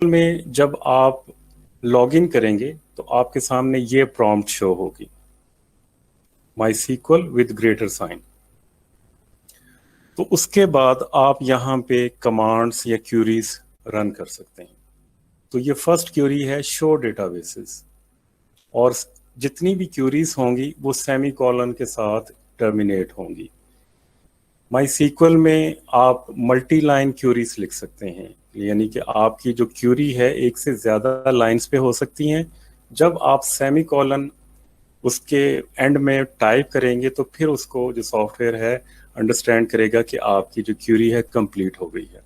में जब आप लॉगिन करेंगे तो आपके सामने ये प्रॉम्प्ट शो होगी, माई सीक्वल विद ग्रेटर साइन। तो उसके बाद आप यहाँ पे कमांड्स या क्यूरीज रन कर सकते हैं। तो ये फर्स्ट क्यूरी है शो डेटाबेसेस, और जितनी भी क्यूरीज होंगी वो सेमी कॉलन के साथ टर्मिनेट होंगी। माई सीक्वल में आप मल्टी लाइन क्यूरीज लिख सकते हैं, यानी कि आपकी जो क्यूरी है एक से ज़्यादा लाइंस पे हो सकती हैं। जब आप सेमी कॉलन उसके एंड में टाइप करेंगे तो फिर उसको जो सॉफ्टवेयर है अंडरस्टैंड करेगा कि आपकी जो क्यूरी है कंप्लीट हो गई है।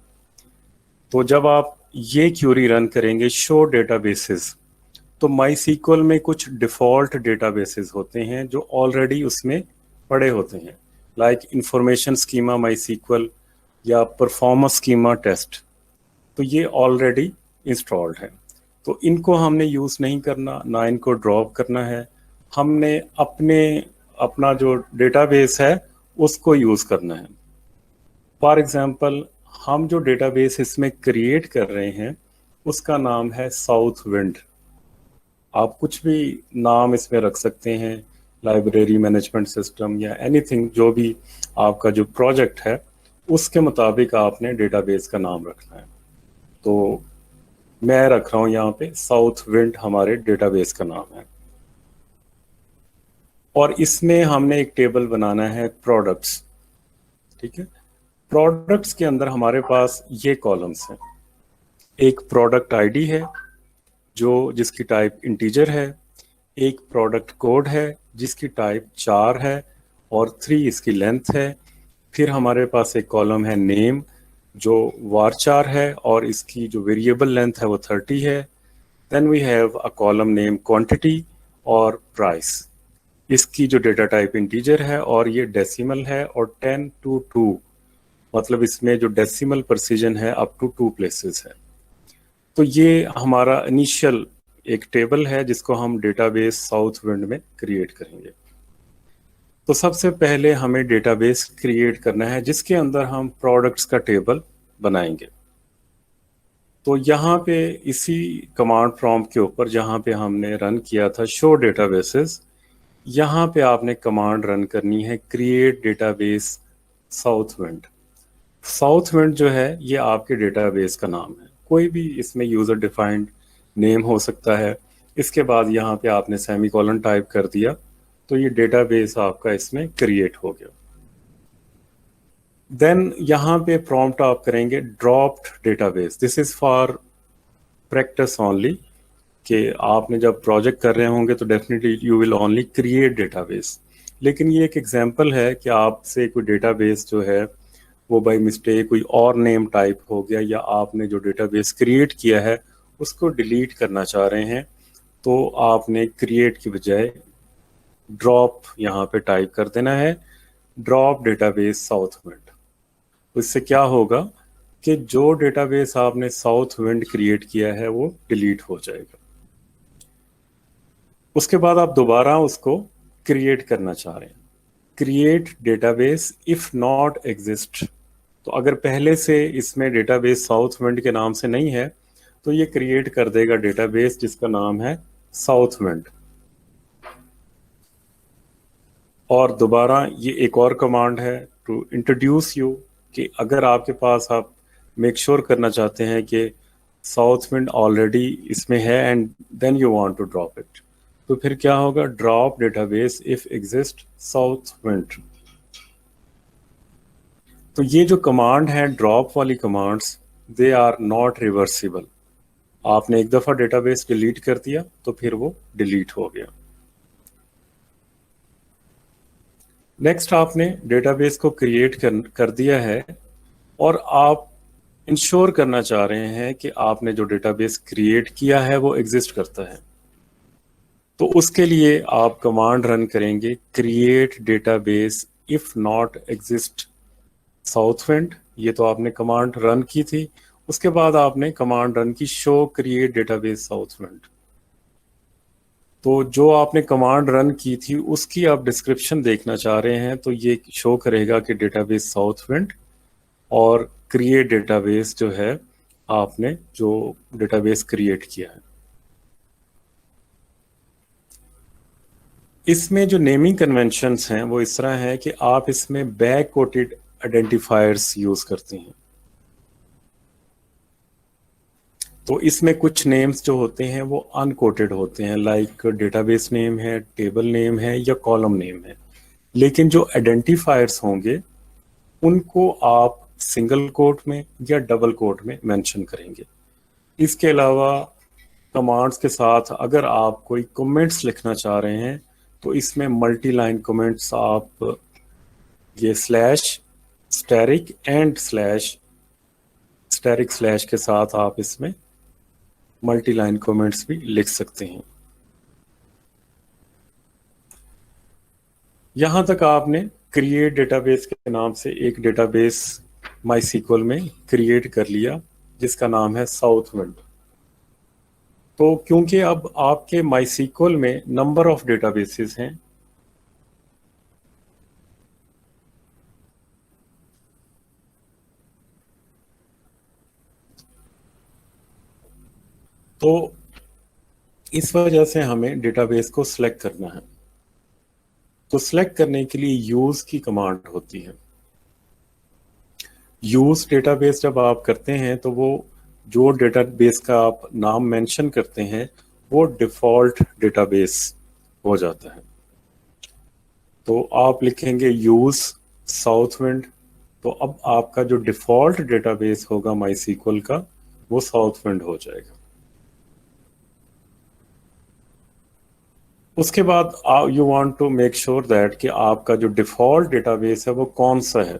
तो जब आप ये क्यूरी रन करेंगे शो डेटाबेसेस, तो माई सीक्वल में कुछ डिफ़ॉल्ट डेटाबेसेस होते हैं जो ऑलरेडी उसमें पड़े होते हैं, लाइक इंफॉर्मेशन स्कीमा माई सीक्वल या परफॉर्मेंस स्कीमा टेस्ट। तो ये ऑलरेडी इंस्टॉल्ड है, तो इनको हमने यूज़ नहीं करना, ना इनको ड्रॉप करना है। हमने अपना जो डेटाबेस है उसको यूज़ करना है। फॉर एग्जांपल, हम जो डेटाबेस इसमें क्रिएट कर रहे हैं उसका नाम है साउथ विंड। आप कुछ भी नाम इसमें रख सकते हैं, लाइब्रेरी मैनेजमेंट सिस्टम या एनीथिंग, जो भी आपका जो प्रोजेक्ट है उसके मुताबिक आपने डेटाबेस का नाम रखना है। तो मैं रख रहा हूँ यहाँ पे साउथ विंड, हमारे डेटाबेस का नाम है। और इसमें हमने एक टेबल बनाना है प्रोडक्ट्स, ठीक है। प्रोडक्ट्स के अंदर हमारे पास ये कॉलम्स हैं। एक प्रोडक्ट आईडी है जो जिसकी टाइप इंटीजर है, एक प्रोडक्ट कोड है जिसकी टाइप 4 है और 3 इसकी लेंथ है। फिर हमारे पास एक कॉलम है नेम जो varchar है और इसकी जो वेरिएबल लेंथ है वो 30 है। Then we have a column name quantity और प्राइस, इसकी जो डेटा टाइप इंटीजर है और ये डेसिमल है और 10 to 2, मतलब इसमें जो डेसिमल प्रिसीजन है अप टू 2 प्लेसेस है। तो ये हमारा इनिशियल एक टेबल है जिसको हम डेटाबेस साउथ विंड में क्रिएट करेंगे। तो सबसे पहले हमें डेटाबेस क्रिएट करना है जिसके अंदर हम प्रोडक्ट्स का टेबल बनाएंगे। तो यहाँ पे इसी कमांड प्रॉम्प्ट के ऊपर जहाँ पे हमने रन किया था शो डेटाबेसेस, यहाँ पे आपने कमांड रन करनी है create database south wind. South wind जो है ये आपके डेटाबेस का नाम है, कोई भी इसमें यूज़र डिफाइंड नेम हो सकता है। इसके बाद यहाँ पे आपने सेमीकोलन टाइप कर दिया तो ये डेटाबेस आपका इसमें क्रिएट हो गया। देन यहाँ पे प्रॉम्प्ट आप करेंगे dropped database. This is for practice only, कि आपने जब प्रोजेक्ट कर रहे होंगे तो definitely you will only create database, लेकिन ये एक एग्जांपल है कि आपसे कोई डेटाबेस जो है वो बाय मिस्टेक कोई और नेम टाइप हो गया या आपने जो डेटाबेस क्रिएट किया है उसको डिलीट करना चाह रहे हैं, तो आपने क्रिएट की बजाय ड्रॉप यहाँ पे टाइप कर देना है, ड्रॉप डेटाबेस साउथ विंड। तो इससे क्या होगा कि जो डेटाबेस आपने साउथ विंड क्रिएट किया है वो डिलीट हो जाएगा। उसके बाद आप दोबारा उसको क्रिएट करना चाह रहे हैं, create database if not exist. तो अगर पहले से इसमें डेटाबेस साउथ विंड के नाम से नहीं है तो ये क्रिएट कर देगा डेटाबेस जिसका नाम है साउथ विंड। और दोबारा ये एक और कमांड है टू इंट्रोड्यूस यू, कि अगर आपके पास आप मेक श्योर करना चाहते हैं कि साउथ विंड ऑलरेडी इसमें है and then you want to drop it, तो फिर क्या होगा, drop database if exist south wind. तो ये जो कमांड है ड्रॉप वाली commands, they are not reversible. आपने एक दफ़ा डेटाबेस डिलीट कर दिया तो फिर वो डिलीट हो गया। नेक्स्ट, आपने डेटाबेस को क्रिएट कर दिया है और आप इंश्योर करना चाह रहे हैं कि आपने जो डेटाबेस क्रिएट किया है वो एग्जिस्ट करता है। तो उसके लिए आप कमांड रन करेंगे create database if not exist south wind. ये तो आपने कमांड रन की थी। उसके बाद आपने कमांड रन की show create database south wind. तो जो आपने कमांड रन की थी उसकी आप डिस्क्रिप्शन देखना चाह रहे हैं तो ये शो करेगा कि डेटाबेस साउथ विंड और क्रिएट डेटाबेस जो है आपने जो डेटाबेस क्रिएट किया है। इसमें जो नेमिंग कन्वेंशंस हैं वो इस तरह है कि आप इसमें बैक कोटेड आइडेंटिफायर्स यूज करते हैं। तो इसमें कुछ नेम्स जो होते हैं वो अनकोटेड होते हैं, लाइक डेटाबेस नेम है, टेबल नेम है या कॉलम नेम है। लेकिन जो आइडेंटिफायर्स होंगे उनको आप सिंगल कोट में या डबल कोट में मेंशन करेंगे। इसके अलावा कमांड्स के साथ अगर आप कोई कमेंट्स लिखना चाह रहे हैं तो इसमें मल्टी लाइन कमेंट्स आप ये slash asterisk and slash asterisk slash के साथ आप इसमें मल्टी लाइन कमेंट्स भी लिख सकते हैं। यहां तक आपने क्रिएट डेटाबेस के नाम से एक डेटाबेस माईसीक्वल में क्रिएट कर लिया जिसका नाम है साउथविंड। तो क्योंकि अब आपके माईसीक्वल में नंबर ऑफ डेटाबेसेस हैं, तो इस वजह से हमें डेटाबेस को सिलेक्ट करना है। तो सिलेक्ट करने के लिए यूज की कमांड होती है। यूज डेटाबेस जब आप करते हैं तो वो जो डेटाबेस का आप नाम मेंशन करते हैं वो डिफॉल्ट डेटाबेस हो जाता है। तो आप लिखेंगे यूज साउथविंड, तो अब आपका जो डिफॉल्ट डेटाबेस होगा माईसीक्वल का वो साउथविंड हो जाएगा। उसके बाद you want to make sure that कि आपका जो डिफॉल्ट डेटाबेस है वो कौन सा है।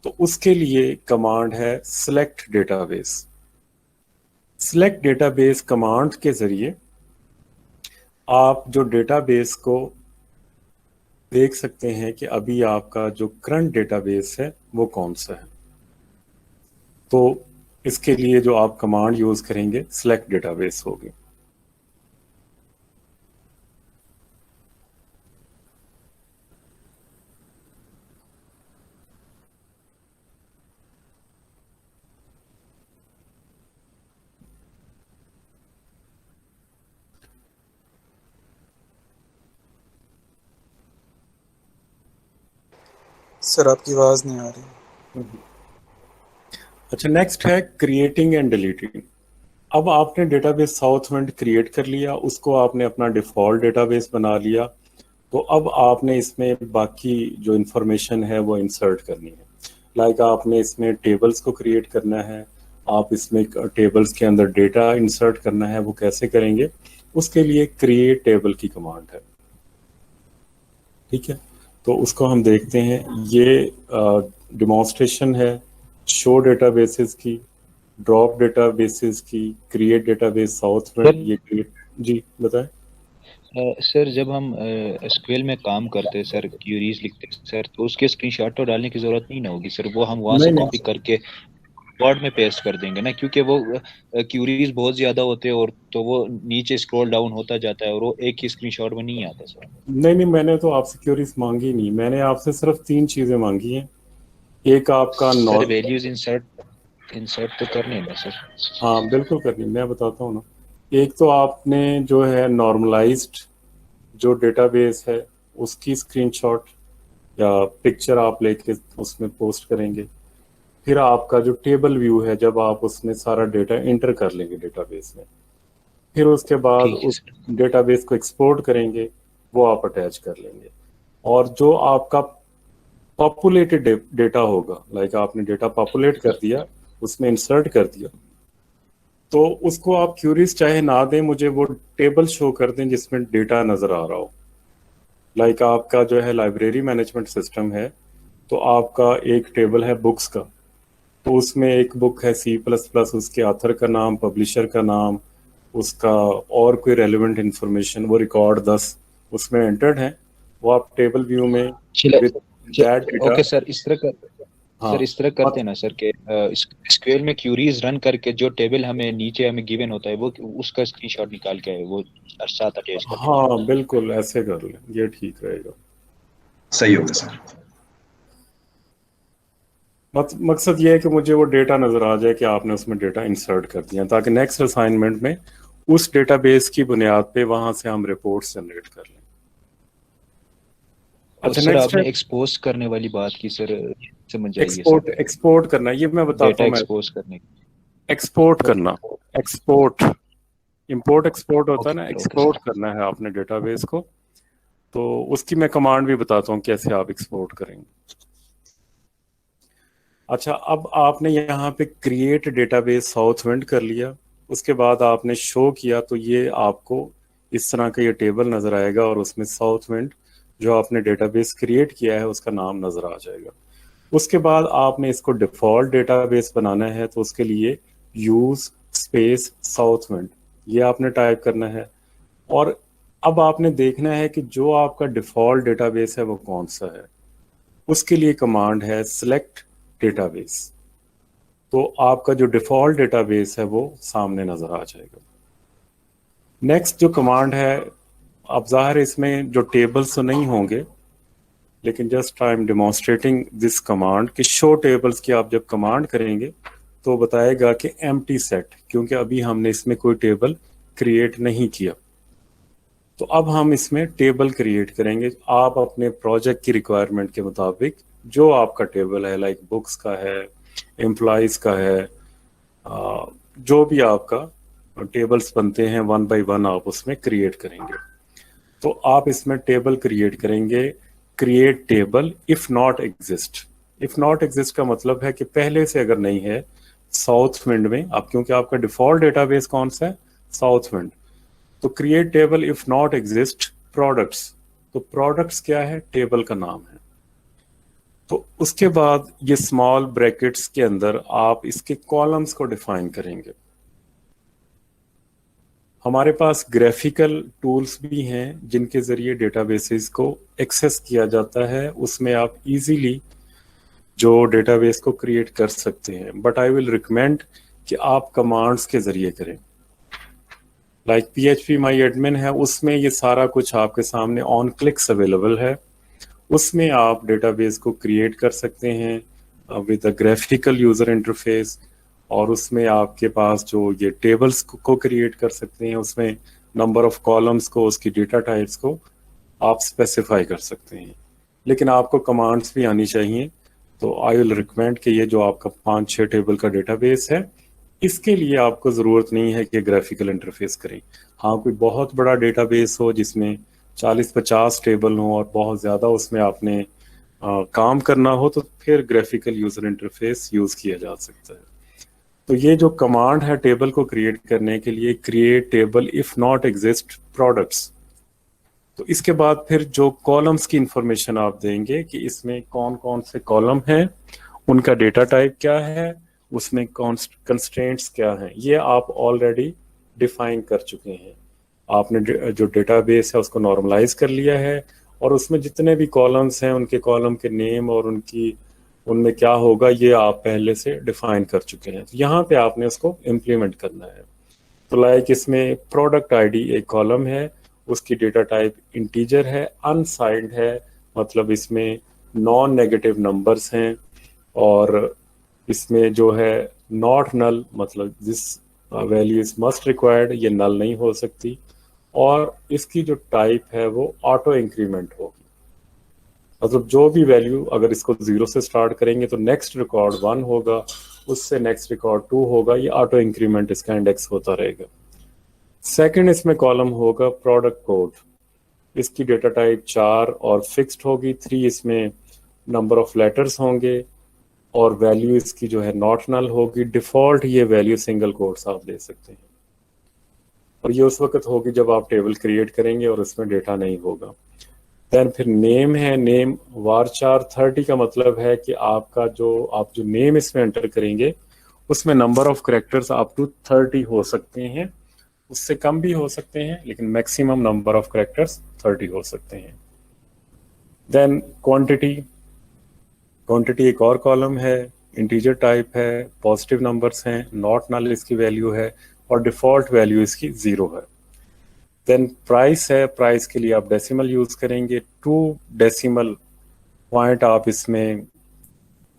तो उसके लिए कमांड है select database. Select database command के जरिए आप जो डेटाबेस को देख सकते हैं कि अभी आपका जो करंट डेटाबेस है वो कौन सा है। तो इसके लिए जो आप कमांड यूज करेंगे सिलेक्ट डेटाबेस होगी। सर आपकी आवाज नहीं आ रही। अच्छा, नेक्स्ट है क्रिएटिंग एंड डिलीटिंग। अब आपने डेटाबेस साउथविंड क्रिएट कर लिया, उसको आपने अपना डिफॉल्ट डेटाबेस बना लिया। तो अब आपने इसमें बाकी जो इंफॉर्मेशन है वो इंसर्ट करनी है। लाइक आपने इसमें टेबल्स को क्रिएट करना है, आप इसमें टेबल्स के अंदर डेटा इंसर्ट करना है। वो कैसे करेंगे, उसके लिए क्रिएट टेबल की कमांड है। ठीक है, तो उसको हम देखते हैं। ये डिमॉन्स्ट्रेशन है शो डेटाबेसेस की, ड्रॉप डेटाबेसेस की, क्रिएट डेटाबेस साउथविंड, ये क्रिएट। जी बताएं। सर जब हम एसक्यूएल में काम करते हैं सर, क्यूरीज लिखते हैं सर, तो उसके स्क्रीनशॉट तो डालने की जरूरत नहीं ना होगी सर, वो हम वहां से नहीं कॉपी करके वर्ड में पेस्ट कर देंगे ना, क्योंकि वो क्यूरीज बहुत ज्यादा होते हैं और तो वो नीचे स्क्रॉल डाउन होता जाता है और वो एक ही स्क्रीनशॉट में नहीं आता सर। नहीं, मैंने तो आपसे क्यूरीज मांगी नहीं, मैंने आपसे सिर्फ 3 चीजें मांगी हैं। एक आपका सर वैल्यूज इंसर्ट इंसर्ट तो करने हैं ना सर। हाँ बिल्कुल करनी, मैं बताता हूँ ना। एक तो आपने जो है नॉर्मलाइज्ड जो डेटाबेस है उसकी स्क्रीनशॉट या पिक्चर आप लेके उसमें पोस्ट करेंगे। फिर आपका जो टेबल व्यू है जब आप उसमें सारा डेटा इंटर कर लेंगे डेटाबेस में, फिर उसके बाद ठीक है उस सर। डेटाबेस को एक्सपोर्ट करेंगे, वो आप अटैच कर लेंगे। और जो आपका पॉपुलेटेड डेटा होगा, लाइक आपने डेटा पॉपुलेट कर दिया, उसमें इंसर्ट कर दिया, तो उसको आप क्यूरीज चाहे ना दें, मुझे वो टेबल शो कर दें जिसमें डेटा नजर आ रहा हो। लाइक आपका जो है लाइब्रेरी मैनेजमेंट सिस्टम है, तो आपका एक टेबल है बुक्स का, तो उसमें एक बुक है C++, उसके ऑथर का नाम, पब्लिशर का नाम, उसका और कोई रेलिवेंट इंफॉर्मेशन, वो रिकॉर्ड 10 उसमें एंटर्ड है। वो आप टेबल व्यू में with that data. Okay sir, इस तरह कर हाँ सर इस तरह करते हैं ना सर के स्क्वेयर में क्यूरीज रन करके जो टेबल हमें नीचे हमें गिवन होता है वो उसका स्क्रीनशॉट निकाल के वो साथ अटैच कर देंगे। हाँ बिल्कुल ऐसे कर लें, ये ठीक रहेगा। सही होगा सर। मकसद ये है कि मुझे वो डेटा नजर आ जाए कि आपने उसमें डेटा इंसर्ट कर दिया, ताकि नेक्स्ट असाइनमेंट में उस डेटाबेस की बुनियाद पे वहां से हम रिपोर्ट्स जनरेट कर लें। और अच्छा, सर नेक्स्ट है आपने एक्सपोज करने वाली बात की सर, समझाइए एक्सपोर्ट। सर। एक्सपोर्ट करना, ये मैं बताता डेटा हूँ। मैं एक्सपोज करने की। एक्सपोर्ट करना, एक्सपोर्ट, इंपोर्ट एक्सपोर्ट होता है ओके ना, सर, ओके एक्सपोर्ट सर। करना है आपने डेटाबेस को। तो उसकी मैं कमांड भी बताता हूँ कैसे आप एक्सपोर्ट करेंगे। अच्छा, अब आपने यहाँ पे क्रिएट डेटाबेस साउथ विंड कर लिया, उसके बाद आपने शो किया तो ये आपको इस तरह का ये टेबल नजर आएगा, और उसमें साउथ विंड जो आपने डेटाबेस क्रिएट किया है उसका नाम नजर आ जाएगा। उसके बाद आपने इसको डिफॉल्ट डेटाबेस बनाना है, तो उसके लिए यूज स्पेस साउथ विंड ये आपने टाइप करना है। और अब आपने देखना है कि जो आपका डिफॉल्ट डेटाबेस है वो कौन सा है। उसके लिए कमांड है सिलेक्ट डेटाबेस। तो आपका जो डिफॉल्ट डेटाबेस है वो सामने नजर आ जाएगा। नेक्स्ट जो कमांड है, अब जाहिर है इसमें जो टेबल्स तो नहीं होंगे, लेकिन just I am demonstrating this command कि शो टेबल्स की आप जब कमांड करेंगे तो बताएगा कि एम्प्टी सेट, क्योंकि अभी हमने इसमें कोई टेबल क्रिएट नहीं किया। तो अब हम इसमें टेबल क्रिएट करेंगे। आप अपने प्रोजेक्ट की रिक्वायरमेंट के मुताबिक जो आपका टेबल है, लाइक बुक्स का है, एम्प्लॉयज का है, जो भी आपका टेबल्स बनते हैं वन बाय वन आप उसमें क्रिएट करेंगे। तो आप इसमें टेबल क्रिएट करेंगे, create table if not exist. If not exist का मतलब है कि पहले से अगर नहीं है साउथ विंड में, आप क्योंकि आपका डिफॉल्ट डेटाबेस कौन सा है, साउथ विंड। तो create table if not exist products. तो प्रोडक्ट्स क्या है, टेबल का नाम है। तो उसके बाद ये स्मॉल ब्रैकेट्स के अंदर आप इसके कॉलम्स को डिफाइन करेंगे। हमारे पास ग्राफिकल टूल्स भी हैं जिनके जरिए डेटाबेसेस को एक्सेस किया जाता है, उसमें आप इजीली जो डेटाबेस को क्रिएट कर सकते हैं, बट आई विल रिकमेंड कि आप कमांड्स के जरिए करें। लाइक PHP माई एडमिन है, उसमें ये सारा कुछ आपके सामने ऑन क्लिक्स अवेलेबल है। उसमें आप डेटाबेस को क्रिएट कर सकते हैं with a graphical user interface. और उसमें आपके पास जो ये टेबल्स को क्रिएट कर सकते हैं, उसमें नंबर ऑफ कॉलम्स को, उसकी डेटा टाइप्स को आप स्पेसिफाई कर सकते हैं। लेकिन आपको कमांड्स भी आनी चाहिए। तो आई विल रिकमेंड कि ये जो आपका 5-6 टेबल का डेटाबेस है, इसके लिए आपको ज़रूरत नहीं है कि ग्राफिकल इंटरफेस करें। हाँ, कोई बहुत बड़ा डेटाबेस हो जिसमें 40-50 टेबल हो और बहुत ज़्यादा उसमें आपने काम करना हो, तो फिर ग्राफिकल यूज़र इंटरफेस यूज़ किया जा सकता है। तो ये जो कमांड है टेबल को क्रिएट करने के लिए, create table if not exist products. तो इसके बाद फिर जो कॉलम्स की इंफॉर्मेशन आप देंगे कि इसमें कौन कौन से कॉलम हैं, उनका डेटा टाइप क्या है, उसमें कंस्ट्रेंट्स क्या हैं, ये आप ऑलरेडी डिफाइन कर चुके हैं। आपने जो डेटाबेस है उसको नॉर्मलाइज कर लिया है, और उसमें जितने भी कॉलम्स हैं उनके कॉलम के नेम और उनमें क्या होगा ये आप पहले से डिफाइन कर चुके हैं। तो यहाँ पे आपने उसको इम्प्लीमेंट करना है। तो लाइक इसमें प्रोडक्ट आईडी एक कॉलम है, उसकी डेटा टाइप इंटीजर है, अनसाइंड है, मतलब इसमें नॉन नेगेटिव नंबर्स हैं। और इसमें जो है नॉट नल, मतलब this value is must required, ये नल नहीं हो सकती। और इसकी जो टाइप है वो ऑटो इंक्रीमेंट होगी, मतलब जो भी वैल्यू, अगर इसको 0 से स्टार्ट करेंगे तो नेक्स्ट रिकॉर्ड 1 होगा, उससे नेक्स्ट रिकॉर्ड 2 होगा, ये ऑटो इंक्रीमेंट इसका इंडेक्स होता रहेगा। सेकंड इसमें कॉलम होगा प्रोडक्ट कोड, इसकी डेटा टाइप 4 और फिक्स्ड होगी। 3 इसमें नंबर ऑफ लेटर्स होंगे, और वैल्यू इसकी जो है नॉट नल होगी। डिफॉल्ट ये वैल्यू सिंगल कोट्स आप दे सकते हैं, और ये उस वक्त होगी जब आप टेबल क्रिएट करेंगे और इसमें डेटा नहीं होगा। देन फिर नेम है, नेम वारचार 30 का मतलब है कि आपका आप जो नेम इसमें एंटर करेंगे उसमें number of characters up to 30 हो सकते हैं, उससे कम भी हो सकते हैं, लेकिन मैक्सिमम नंबर ऑफ करेक्टर्स 30 हो सकते हैं। देन क्वांटिटी, क्वांटिटी एक और कॉलम है, इंटीजर टाइप है, पॉजिटिव नंबर्स हैं, नॉट नल इसकी वैल्यू है, और डिफॉल्ट वैल्यू इसकी 0 है। देन प्राइस है, प्राइस के लिए आप डेसिमल यूज करेंगे, 2 डेसिमल पॉइंट आप इसमें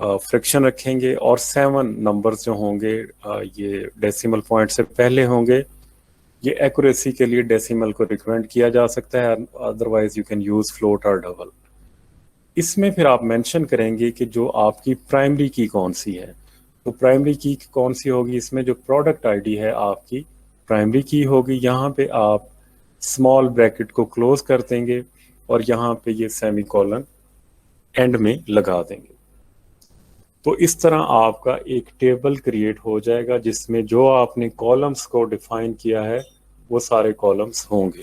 फ्रैक्शन रखेंगे और 7 नंबर्स जो होंगे ये डेसिमल पॉइंट से पहले होंगे। ये एक्यूरेसी के लिए डेसिमल को रिकमेंड किया जा सकता है, otherwise you can use float और डबल। इसमें फिर आप मेंशन करेंगे कि जो आपकी प्राइमरी की कौन सी है। तो प्राइमरी की कौन सी होगी, इसमें जो प्रोडक्ट आईडी है आपकी प्राइमरी की होगी। यहाँ पे आप स्मॉल ब्रैकेट को क्लोज कर देंगे और यहाँ पे ये सेमीकोलन एंड में लगा देंगे। तो इस तरह आपका एक टेबल क्रिएट हो जाएगा जिसमें जो आपने कॉलम्स को डिफाइन किया है वो सारे कॉलम्स होंगे।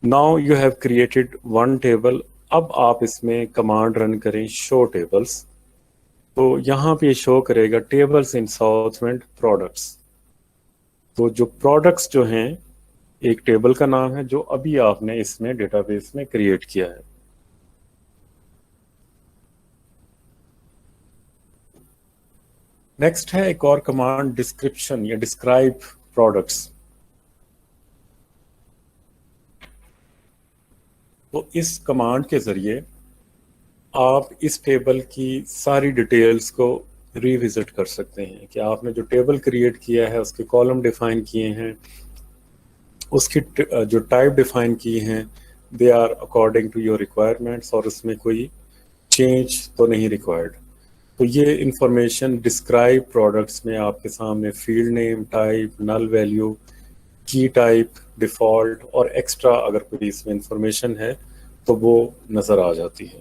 Now you have created one table. अब आप इसमें कमांड रन करें शो टेबल्स। तो यहाँ पे शो करेगा टेबल्स इन साउथवेंड प्रोडक्ट्स। तो जो प्रोडक्ट्स जो हैं एक टेबल का नाम है जो अभी आपने इसमें डेटाबेस में क्रिएट किया है। नेक्स्ट है एक और कमांड डिस्क्रिप्शन या डिस्क्राइब प्रोडक्ट्स। तो इस कमांड के जरिए आप इस टेबल की सारी डिटेल्स को रिविजिट कर सकते हैं कि आपने जो टेबल क्रिएट किया है उसके कॉलम डिफाइन किए हैं, उसकी जो टाइप डिफाइन की हैं they are according to your requirements और उसमें कोई चेंज तो नहीं रिक्वायर्ड। तो ये इंफॉर्मेशन डिस्क्राइब प्रोडक्ट्स में आपके सामने field name, type, null value, key type, default और एक्स्ट्रा अगर कोई इसमें इंफॉर्मेशन है तो वो नजर आ जाती है।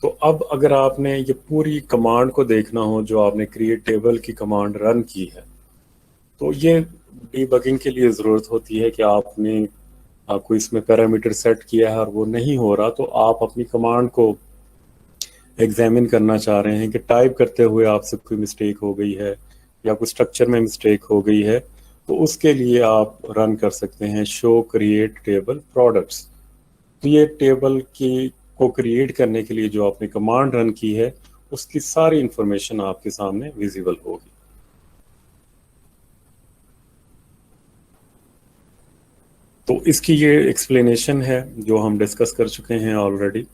तो अब अगर आपने ये पूरी कमांड को देखना हो जो आपने क्रिएट टेबल की कमांड रन की है, तो ये डीबगिंग के लिए ज़रूरत होती है कि आपको इसमें पैरामीटर सेट किया है और वो नहीं हो रहा, तो आप अपनी कमांड को एग्जामिन करना चाह रहे हैं कि टाइप करते हुए आपसे कोई मिस्टेक हो गई है या कोई स्ट्रक्चर में मिस्टेक हो गई है, तो उसके लिए आप रन कर सकते हैं शो क्रिएट टेबल प्रोडक्ट्स। तो ये टेबल की को क्रिएट करने के लिए जो आपने कमांड रन की है उसकी सारी इंफॉर्मेशन आपके सामने विजिबल होगी। तो इसकी ये एक्सप्लेनेशन है जो हम डिस्कस कर चुके हैं ऑलरेडी।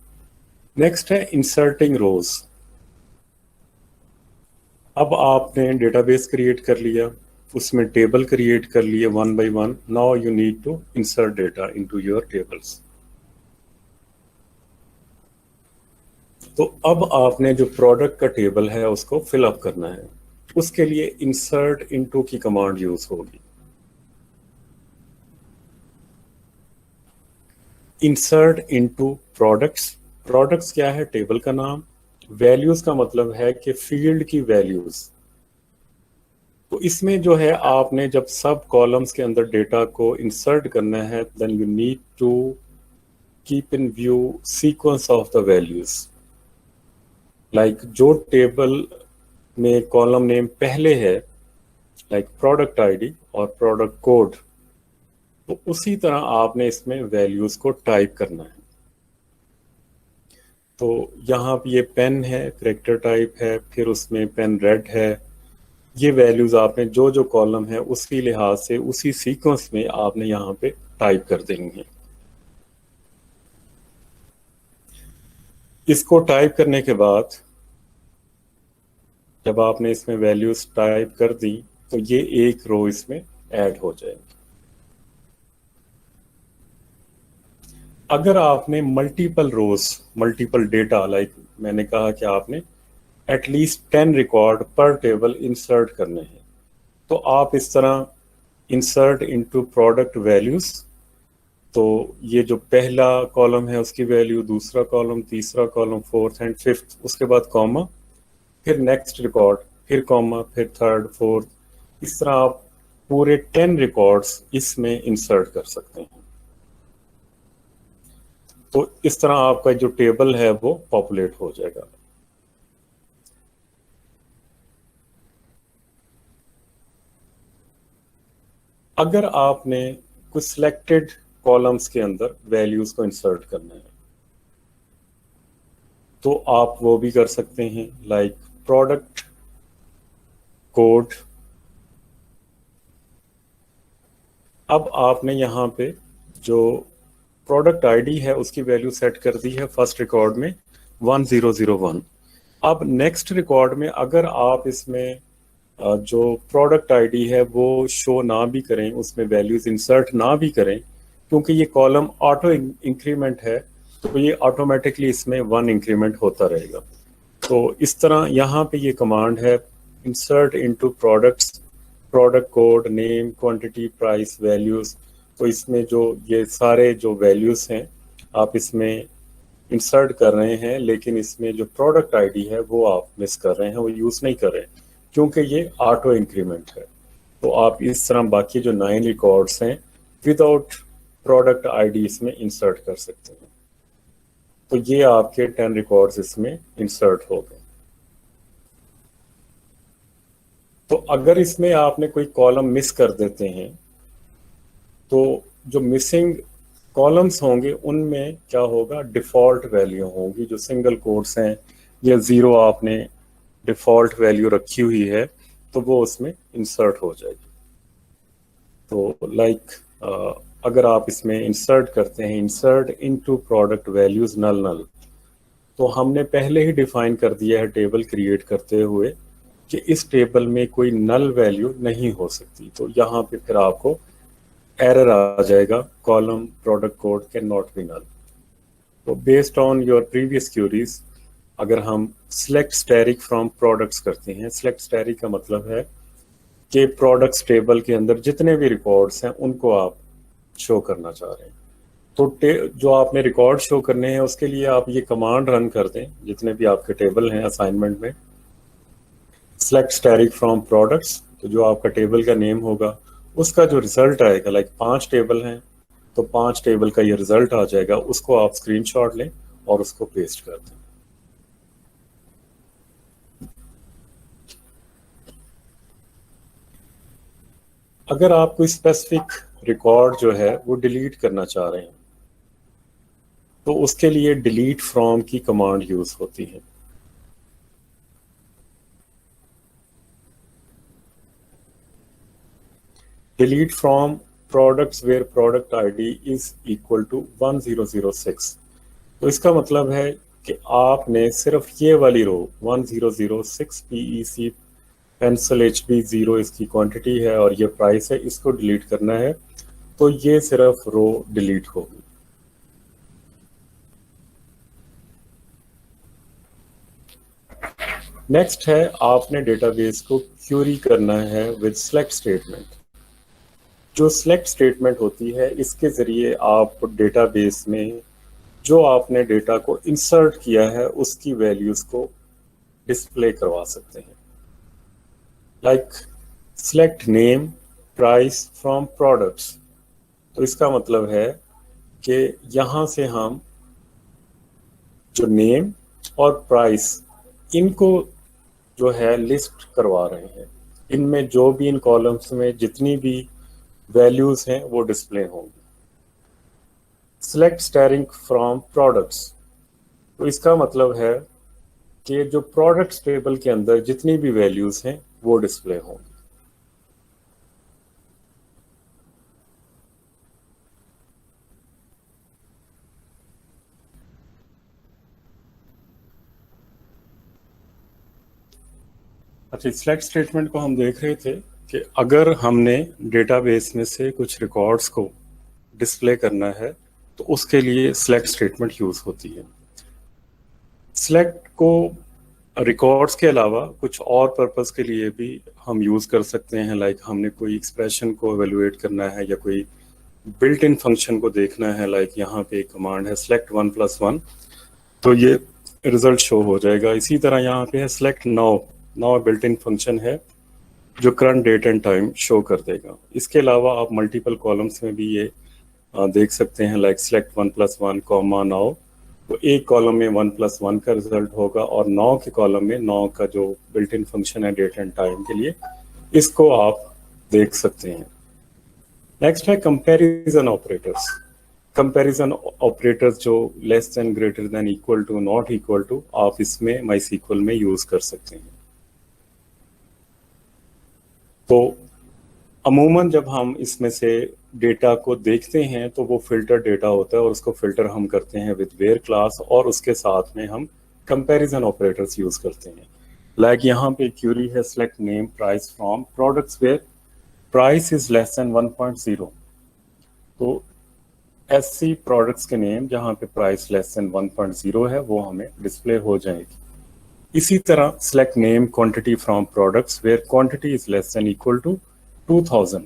नेक्स्ट है इंसर्टिंग रोज। अब आपने डेटाबेस क्रिएट कर लिया, उसमें टेबल क्रिएट कर लिए one by one. Now you need to insert data into your tables. तो अब आपने जो प्रोडक्ट का टेबल है उसको फिल अप करना है। उसके लिए इंसर्ट इनटू की कमांड यूज होगी। Insert into products. प्रोडक्ट्स क्या है? टेबल का नाम। वैल्यूज का मतलब है कि फील्ड की वैल्यूज। तो इसमें जो है आपने जब सब कॉलम्स के अंदर डेटा को इंसर्ट करना है then you need to keep in view sequence of the values. Like जो टेबल में कॉलम नेम पहले है लाइक प्रोडक्ट आईडी और प्रोडक्ट कोड, तो उसी तरह आपने इसमें वैल्यूज को टाइप करना है। तो यहाँ पे ये पेन है, करेक्टर टाइप है, फिर उसमें पेन रेड है। ये वैल्यूज आपने जो जो कॉलम है उसी लिहाज से उसी सीक्वेंस में आपने यहाँ पे टाइप कर देंगे। इसको टाइप करने के बाद जब आपने इसमें वैल्यूज टाइप कर दी तो ये एक रो इसमें ऐड हो जाएगी। अगर आपने मल्टीपल रोज, मल्टीपल डेटा, लाइक मैंने कहा कि आपने एटलीस्ट 10 रिकॉर्ड पर टेबल इंसर्ट करने हैं, तो आप इस तरह इंसर्ट इनटू प्रोडक्ट वैल्यूज। तो ये जो पहला कॉलम है उसकी वैल्यू, दूसरा कॉलम, तीसरा कॉलम, फोर्थ एंड फिफ्थ, उसके बाद कॉमा, फिर नेक्स्ट रिकॉर्ड, फिर कॉमा, फिर थर्ड, फोर्थ। इस तरह आप पूरे 10 रिकॉर्ड्स इसमें इंसर्ट कर सकते हैं। तो इस तरह आपका जो टेबल है वो पॉपुलेट हो जाएगा। अगर आपने कुछ सिलेक्टेड कॉलम्स के अंदर वैल्यूज को इंसर्ट करना है तो आप वो भी कर सकते हैं, लाइक प्रोडक्ट कोड। अब आपने यहाँ पे जो प्रोडक्ट आईडी है उसकी वैल्यू सेट कर दी है फर्स्ट रिकॉर्ड में 1001। अब नेक्स्ट रिकॉर्ड में अगर आप इसमें जो प्रोडक्ट आईडी है वो शो ना भी करें, उसमें वैल्यूज इंसर्ट ना भी करें, क्योंकि ये कॉलम ऑटो इंक्रीमेंट है तो ये ऑटोमेटिकली इसमें 1 इंक्रीमेंट होता रहेगा। तो इस तरह यहाँ पे ये कमांड है insert into products, product code, name, quantity, price, values. तो इसमें जो ये सारे जो वैल्यूज हैं आप इसमें इंसर्ट कर रहे हैं, लेकिन इसमें जो प्रोडक्ट आईडी है वो आप मिस कर रहे हैं, वो यूज नहीं कर रहे हैं क्योंकि ये ऑटो इंक्रीमेंट है। तो आप इस तरह बाकी जो 9 रिकॉर्ड्स हैं विदाउट प्रोडक्ट आईडी इसमें इंसर्ट कर सकते हैं। तो ये आपके 10 रिकॉर्ड्स इसमें इंसर्ट हो गए। तो अगर इसमें आपने कोई कॉलम मिस कर देते हैं तो जो मिसिंग कॉलम्स होंगे उनमें क्या होगा, डिफॉल्ट वैल्यू होगी। जो सिंगल कोट्स हैं या 0 आपने डिफॉल्ट वैल्यू रखी हुई है तो वो उसमें इंसर्ट हो जाएगी। तो लाइक अगर आप इसमें इंसर्ट करते हैं इंसर्ट इनटू प्रोडक्ट वैल्यूज नल नल, तो हमने पहले ही डिफाइन कर दिया है टेबल क्रिएट करते हुए कि इस टेबल में कोई नल वैल्यू नहीं हो सकती। तो यहाँ पे फिर आपको एरर आ जाएगा, column product code can not be null. तो based on your previous queries अगर हम सिलेक्ट स्टैटिक फ्रॉम प्रोडक्ट्स करते हैं, सिलेक्ट स्टैटिक का मतलब है कि प्रोडक्ट्स टेबल के अंदर जितने भी रिकॉर्ड्स हैं उनको आप शो करना चाह रहे हैं। तो जो आपने रिकॉर्ड शो करने हैं उसके लिए आप ये कमांड रन कर दें, जितने भी आपके टेबल हैं असाइनमेंट में, सिलेक्ट स्टैटिक फ्रॉम प्रोडक्ट्स। तो जो आपका टेबल का नेम होगा उसका जो रिजल्ट आएगा, लाइक 5 टेबल हैं तो 5 टेबल का ये रिजल्ट आ जाएगा, उसको आप स्क्रीनशॉट लें और उसको पेस्ट कर दें। अगर आप कोई स्पेसिफिक रिकॉर्ड जो है वो डिलीट करना चाह रहे हैं तो उसके लिए डिलीट फ्रॉम की कमांड यूज होती है। Delete from products where product ID is equal to 1006। तो इसका मतलब है कि आपने सिर्फ ये वाली रो 1006 PEC पेंसिल HB 0 इसकी क्वांटिटी है और ये प्राइस है, इसको डिलीट करना है। तो ये सिर्फ रो डिलीट होगी। नेक्स्ट है आपने डेटाबेस को क्यूरी करना है विद सिलेक्ट स्टेटमेंट। जो सिलेक्ट स्टेटमेंट होती है इसके जरिए आप डेटाबेस में जो आपने डेटा को इंसर्ट किया है उसकी वैल्यूज को डिस्प्ले करवा सकते हैं। Like select name price from products. तो इसका मतलब है कि यहाँ से हम जो नेम और प्राइस इनको जो है लिस्ट करवा रहे हैं, इनमें जो भी इन कॉलम्स में जितनी भी वैल्यूज हैं वो डिस्प्ले होंगी। Select static from products. तो इसका मतलब है कि जो प्रोडक्ट्स टेबल के अंदर जितनी भी वैल्यूज हैं वो डिस्प्ले होंगी। अच्छा, सिलेक्ट स्टेटमेंट को हम देख रहे थे कि अगर हमने डेटाबेस में से कुछ रिकॉर्ड्स को डिस्प्ले करना है तो उसके लिए सिलेक्ट स्टेटमेंट यूज होती है। सिलेक्ट को रिकॉर्ड्स के अलावा कुछ और पर्पस के लिए भी हम यूज कर सकते हैं। लाइक हमने कोई एक्सप्रेशन को एवेलुएट करना है या कोई बिल्ट इन फंक्शन को देखना है। लाइक यहाँ पे एक कमांड है सिलेक्ट 1 + 1, तो ये रिजल्ट शो हो जाएगा। इसी तरह यहाँ पे है select now built in function है जो current date and time show कर देगा। इसके अलावा आप मल्टीपल कॉलम्स में भी ये देख सकते हैं, लाइक सिलेक्ट 1 + 1 कॉमा नाउ। तो एक कॉलम में 1 + 1 का रिजल्ट होगा और 9 के कॉलम में 9 का जो बिल्ट इन फंक्शन है डेट एंड टाइम के लिए, इसको आप देख सकते हैं। नेक्स्ट है कंपैरिजन ऑपरेटर्स। कंपैरिजन ऑपरेटर्स जो less than, greater than, equal to, not equal to, आप इसमें माईसीक्वल में यूज कर सकते हैं। तो अमूमन जब हम इसमें से डेटा को देखते हैं तो वो फिल्टर डेटा होता है और उसको फिल्टर हम करते हैं विद वेयर क्लास, और उसके साथ में हम कंपैरिजन ऑपरेटर्स यूज करते हैं। लाइक यहाँ पे क्यूरी है select name price from products where price is less than 1.0, तो ऐसी प्रोडक्ट्स के नेम जहाँ पे प्राइस लेस देन 1.0 है वो हमें डिस्प्ले हो जाएगी। इसी तरह select name quantity from products where quantity is less than equal to 2000,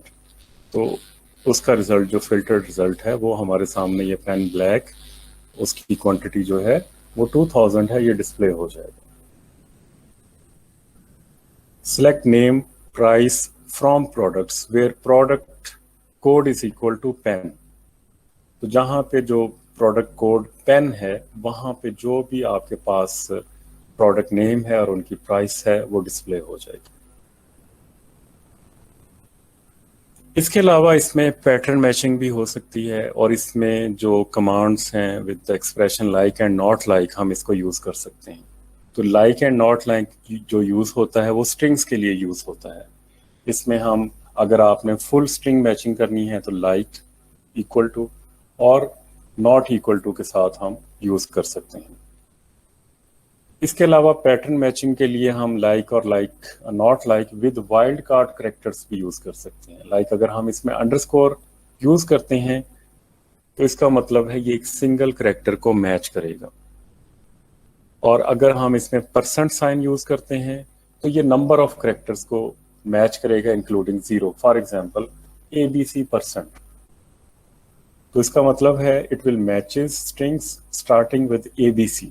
तो उसका रिजल्ट जो फिल्टर्ड रिजल्ट है वो हमारे सामने ये पेन ब्लैक, उसकी क्वांटिटी जो है वो 2000 है, ये डिस्प्ले हो जाएगा। Select name price from products where product code is equal to pen, तो जहाँ पे जो प्रोडक्ट कोड पेन है वहाँ पे जो भी आपके पास प्रोडक्ट नेम है और उनकी प्राइस है वो डिस्प्ले हो जाएगी। इसके अलावा इसमें पैटर्न मैचिंग भी हो सकती है, और इसमें जो कमांड्स हैं with expression like and not like हम इसको यूज़ कर सकते हैं। तो लाइक एंड नॉट लाइक जो यूज़ होता है वो स्ट्रिंग्स के लिए यूज़ होता है। इसमें हम अगर आपने फुल स्ट्रिंग मैचिंग करनी है तो लाइक इक्वल टू और नॉट इक्वल टू के साथ हम यूज़ कर सकते हैं। इसके अलावा पैटर्न मैचिंग के लिए हम लाइक और like not like with wild card characters भी यूज कर सकते हैं। लाइक अगर हम इसमें अंडरस्कोर यूज करते हैं तो इसका मतलब है ये एक सिंगल कैरेक्टर को मैच करेगा, और अगर हम इसमें परसेंट साइन यूज करते हैं तो ये नंबर ऑफ कैरेक्टर्स को मैच करेगा including 0। For example ABC percent, तो इसका मतलब है it will matches strings starting with ABC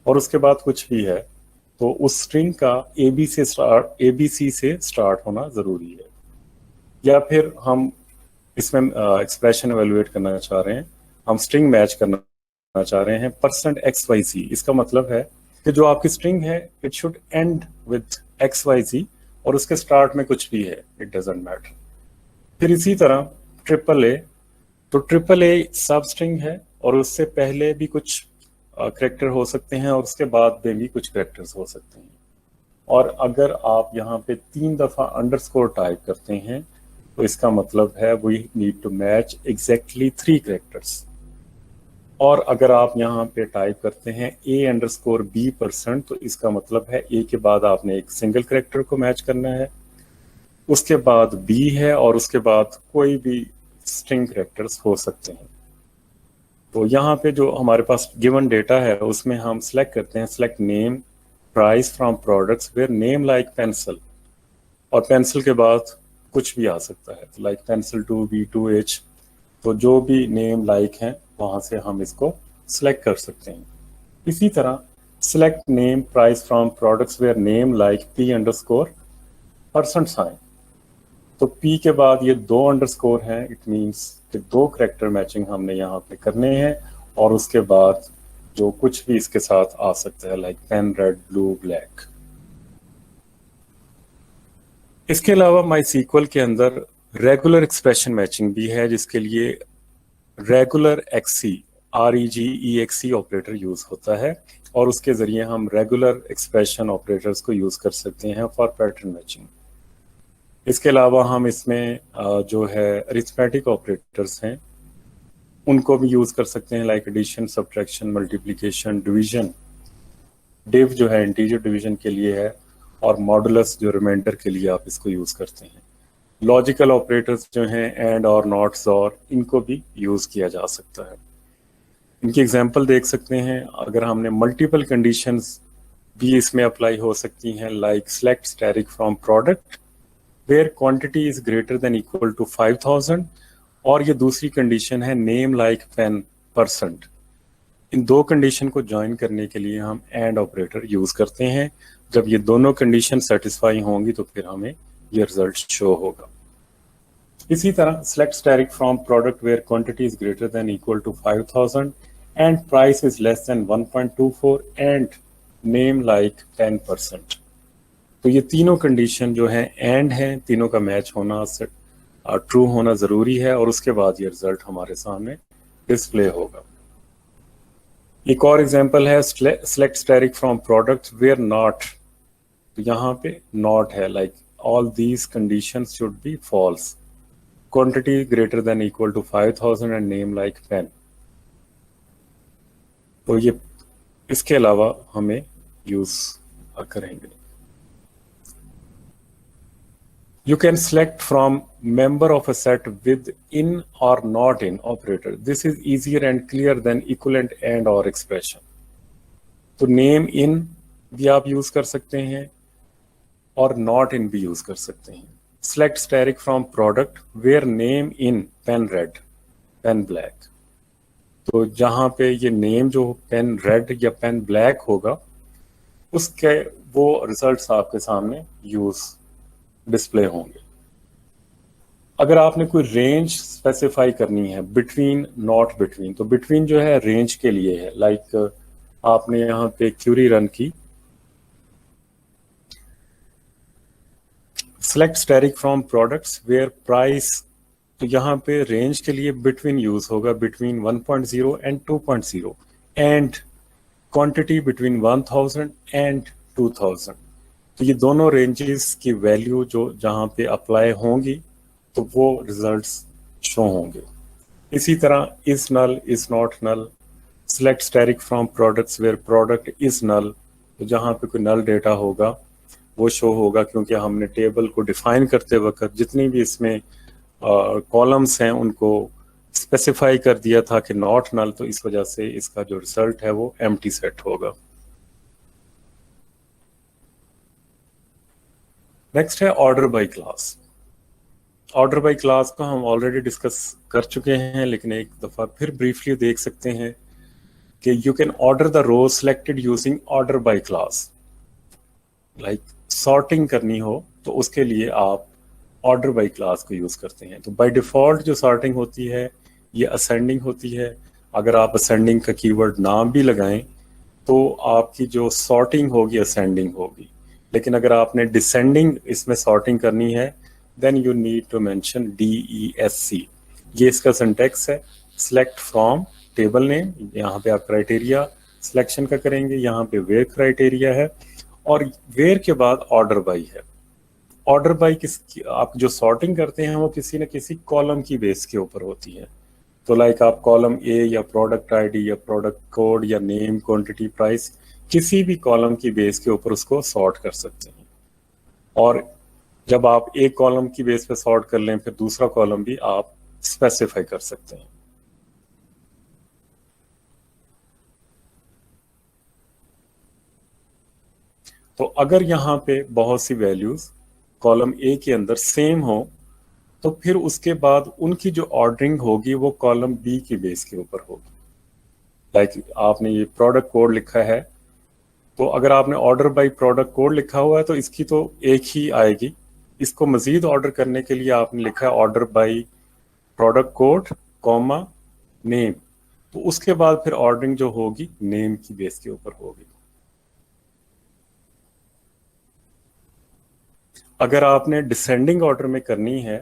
और उसके बाद कुछ भी है तो उस स्ट्रिंग का ABC से स्टार्ट होना जरूरी है। या फिर हम इसमें एक्सप्रेशन एवेलुएट करना चाह रहे हैं, हम स्ट्रिंग मैच करना चाह रहे हैं %XYZ, इसका मतलब है कि जो आपकी स्ट्रिंग है it should and with XYZ और उसके स्टार्ट में कुछ भी है, इट डजंट मैटर। फिर इसी तरह AAA, तो AAA सब स्ट्रिंग है और उससे पहले भी कुछ कैरेक्टर हो सकते हैं और उसके बाद में भी कुछ कैरेक्टर्स हो सकते हैं। और अगर आप यहाँ पे 3 दफा अंडरस्कोर टाइप करते हैं तो इसका मतलब है we need to match exactly 3 characters. और अगर आप यहाँ पे टाइप करते हैं A_B%, तो इसका मतलब है A के बाद आपने एक सिंगल कैरेक्टर को मैच करना है, उसके बाद B है और उसके बाद कोई भी स्ट्रिंग कैरेक्टर्स हो सकते हैं। तो यहाँ पे जो हमारे पास गिवन डेटा है उसमें हम सेलेक्ट करते हैं select name price from products where name like pencil, और पेंसिल के बाद कुछ भी आ सकता है, तो लाइक पेंसिल 2B 2H, तो जो भी नेम लाइक हैं वहाँ से हम इसको सिलेक्ट कर सकते हैं। इसी तरह select name price from products where name like P_%, तो P के बाद ये 2 अंडरस्कोर हैं, इट मींस कि 2 कैरेक्टर मैचिंग हमने यहाँ पे करने हैं, और उसके बाद जो कुछ भी इसके साथ आ सकता है like pen red blue black. इसके अलावा MySQL के अंदर रेगुलर एक्सप्रेशन मैचिंग भी है, जिसके लिए रेगुलर REGEXE ऑपरेटर यूज होता है, और उसके जरिए हम रेगुलर एक्सप्रेशन ऑपरेटर्स को यूज कर सकते हैं फॉर पैटर्न मैचिंग। इसके अलावा हम इसमें जो है अरिथमेटिक ऑपरेटर्स हैं उनको भी यूज कर सकते हैं, like addition subtraction multiplication division. Div जो है इंटीजर डिवीजन के लिए है, और मॉडुलस जो रिमाइंडर के लिए आप इसको यूज करते हैं। लॉजिकल ऑपरेटर्स जो हैं एंड और नॉट्स और, इनको भी यूज किया जा सकता है। इनकी एग्जांपल देख सकते हैं, अगर हमने मल्टीपल कंडीशंस भी इसमें अप्लाई हो सकती हैं, like select static from product where quantity is greater than equal to 5000, और ये दूसरी कंडीशन है नेम लाइक %। इन 2 कंडीशन को ज्वाइन करने के लिए हम एंड ऑपरेटर यूज करते हैं। जब ये दोनों कंडीशन सेटिस्फाई होंगी तो फिर हमें ये रिजल्ट शो होगा। इसी तरह select static from product where quantity is greater than equal to 5000 and price is less than 1.24 and name like 10%। तो ये तीनों कंडीशन जो है एंड है, तीनों का मैच होना ट्रू होना जरूरी है, और उसके बाद ये रिजल्ट हमारे सामने डिस्प्ले होगा। एक और एग्जांपल है select static from product where not, तो यहाँ पे नॉट है, like all these conditions should be false. quantity greater than equal to 5000 and name like pen। तो ये इसके अलावा हमें यूज करेंगे। You can select from member of a set with in or not in operator. This is easier and clear than equivalent and or expression। तो name in भी आप use कर सकते हैं और not in भी यूज कर सकते हैं। Select steric from product where name in pen red, pen black। तो जहां पे ये नेम जो पेन रेड या पेन ब्लैक होगा उसके वो रिजल्ट्स आपके सामने यूज डिस्प्ले होंगे। अगर आपने कोई रेंज स्पेसिफाई करनी है बिटवीन नॉट बिटवीन, तो बिटवीन जो है रेंज के लिए है। लाइक आपने यहाँ पे क्यूरी रन की, select asterisk from products where price, तो यहाँ पे रेंज के लिए बिटवीन यूज होगा, between 1.0 and 2.0 and quantity between 1000 and 2000। तो ये दोनों रेंजेस की वैल्यू जो जहाँ पे अप्लाई होंगी तो वो रिजल्ट्स शो होंगे। इसी तरह is null, is not null, select asterisk from products where product is null, तो जहाँ पे कोई नल डेटा होगा वो शो होगा, क्योंकि हमने टेबल को डिफाइन करते वक्त जितनी भी इसमें कॉलम्स हैं उनको स्पेसिफाई कर दिया था कि नॉट नल, तो इस वजह से इसका जो रिजल्ट है वो एम्प्टी सेट होगा। नेक्स्ट है order by class. Order by class को हम ऑलरेडी डिस्कस कर चुके हैं, लेकिन एक दफा फिर ब्रीफली देख सकते हैं कि you can order the row selected using order by class. Like sorting करनी हो तो उसके लिए आप ऑर्डर बाय क्लास को यूज करते हैं। तो बाय डिफॉल्ट जो सॉर्टिंग होती है ये असेंडिंग होती है। अगर आप असेंडिंग का कीवर्ड नाम भी लगाएं तो आपकी जो सॉर्टिंग होगी असेंडिंग होगी, लेकिन अगर आपने डिसेंडिंग इसमें सॉर्टिंग करनी है then you need to mention DESC। ये इसका सिंटेक्स है। select from table name, यहाँ पे आप क्राइटेरिया सिलेक्शन का करेंगे, यहाँ पे where क्राइटेरिया है और where के बाद ऑर्डर बाई है। ऑर्डर बाई किस आप जो सॉर्टिंग करते हैं वो किसी न किसी कॉलम की बेस के ऊपर होती है। तो लाइक आप कॉलम ए या प्रोडक्ट आईडी या प्रोडक्ट कोड या नेम क्वांटिटी प्राइस किसी भी कॉलम की बेस के ऊपर उसको सॉर्ट कर सकते हैं। और जब आप एक कॉलम की बेस पे सॉर्ट कर लें फिर दूसरा कॉलम भी आप स्पेसिफाई कर सकते हैं। तो अगर यहाँ पे बहुत सी वैल्यूज कॉलम ए के अंदर सेम हो तो फिर उसके बाद उनकी जो ऑर्डरिंग होगी वो कॉलम बी की बेस के ऊपर होगी। लाइक आपने ये प्रोडक्ट कोड लिखा है, तो अगर आपने ऑर्डर बाय प्रोडक्ट कोड लिखा हुआ है तो इसकी तो एक ही आएगी। इसको मजीद ऑर्डर करने के लिए आपने लिखा है order by product code comma name, तो उसके बाद फिर ऑर्डरिंग जो होगी नेम की बेस के ऊपर होगी। अगर आपने डिसेंडिंग ऑर्डर में करनी है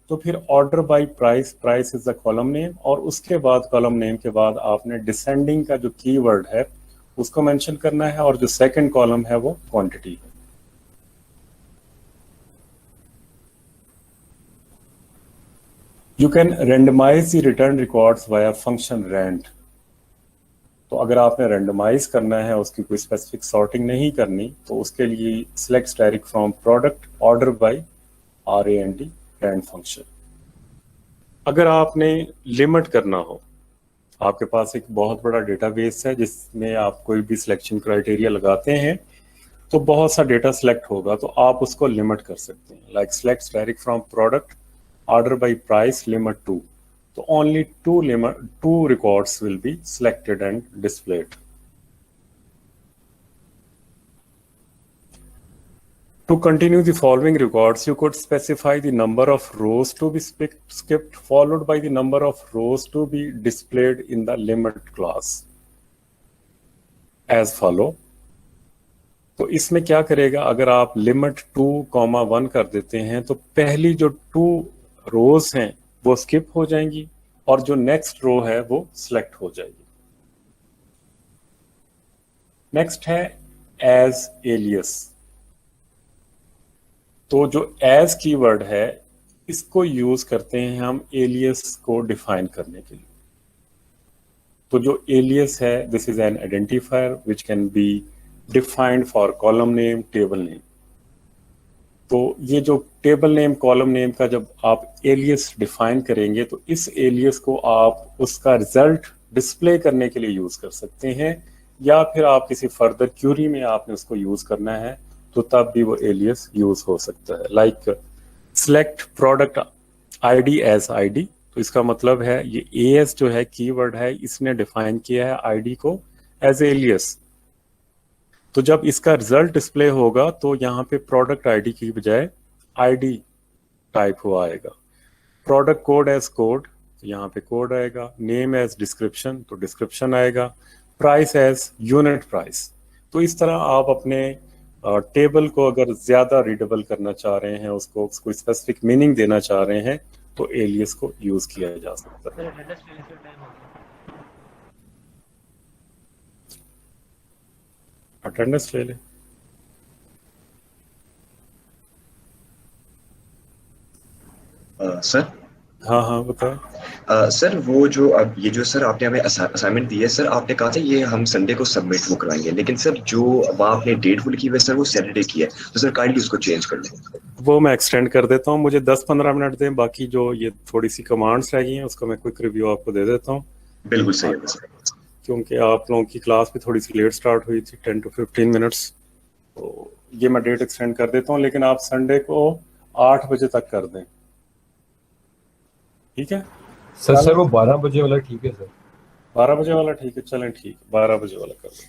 तो फिर order by price, price is the column name और उसके बाद कॉलम नेम के बाद आपने डिसेंडिंग का जो कीवर्ड है उसको मेंशन करना है और जो सेकंड कॉलम है वो क्वांटिटी है। You can randomize the return records via function rand। तो अगर आपने रेंडमाइज करना है, उसकी कोई स्पेसिफिक सॉर्टिंग नहीं करनी, तो उसके लिए select asterisk from product order by RAND rand function. अगर आपने लिमिट करना हो, आपके पास एक बहुत बड़ा डेटाबेस है जिसमें आप कोई भी सिलेक्शन क्राइटेरिया लगाते हैं तो बहुत सा डेटा सिलेक्ट होगा, तो आप उसको लिमिट कर सकते हैं। Like select asterisk from product order by price limit 2, so only two records will be selected and displayed। To continue the following records, you could specify the number of rows to be skipped followed by the number of rows to be displayed in the limit class as follow। तो इसमें क्या करेगा, अगर आप limit 2,1 कर देते हैं तो पहली जो 2 रोज हैं वो स्किप हो जाएंगी और जो नेक्स्ट रो है वो सिलेक्ट हो जाएगी। नेक्स्ट है एज एलियस। तो जो एज कीवर्ड है इसको यूज करते हैं हम एलियस को डिफाइन करने के लिए। तो जो एलियस है, this is an identifier which can be defined for column name, table name. तो ये जो टेबल नेम, कॉलम नेम का जब आप एलियस डिफाइन करेंगे तो इस एलियस को आप उसका रिजल्ट डिस्प्ले करने के लिए यूज कर सकते हैं, या फिर आप किसी फर्दर क्यूरी में आपने उसको यूज करना है तो तब भी वो एलियस यूज हो सकता है। Like select product ID as ID, तो इसका मतलब है ये एएस जो है कीवर्ड है, इसने डिफाइन किया है आईडी को एज एलियस। तो जब इसका रिजल्ट डिस्प्ले होगा तो यहाँ पे प्रोडक्ट आईडी की बजाय आईडी टाइप हुआ आएगा। प्रोडक्ट कोड एज कोड, तो यहाँ पे कोड आएगा। नेम एज डिस्क्रिप्शन, तो डिस्क्रिप्शन आएगा। Price as unit price. तो इस तरह आप अपने टेबल को अगर ज्यादा रीडेबल करना चाह रहे हैं, उसको कोई स्पेसिफिक मीनिंग देना चाह रहे हैं, तो एलियस को यूज किया जा सकता है। अटेंडेंस ले ले। सर हाँ हाँ बताओ। सर वो जो अब ये जो सर आपने हमें असाइनमेंट दी है सर, आपने कहा था ये हम संडे को सबमिट वो कराएंगे, लेकिन सर जो वहाँ आपने डेट फुल की है सर वो सैटरडे की है, तो सर काइंडली उसको चेंज कर लें। वो मैं एक्सटेंड कर देता हूँ, मुझे 10-15 मिनट दें, बाकी जो ये थोड़ी सी कमांड्स रह गई हैं उसका मैं क्विक रिव्यू आपको दे देता हूँ। बिल्कुल सही है सर। क्योंकि आप लोगों की क्लास भी थोड़ी सी लेट स्टार्ट हुई थी, 10 to 15 मिनट्स, तो ये मैं डेट एक्सटेंड कर देता हूँ, लेकिन आप संडे को 8 बजे तक कर दें, ठीक है सर वो 12 बजे वाला ठीक है सर? 12 बजे वाला ठीक है, चलें ठीक, 12 बजे वाला कर दें।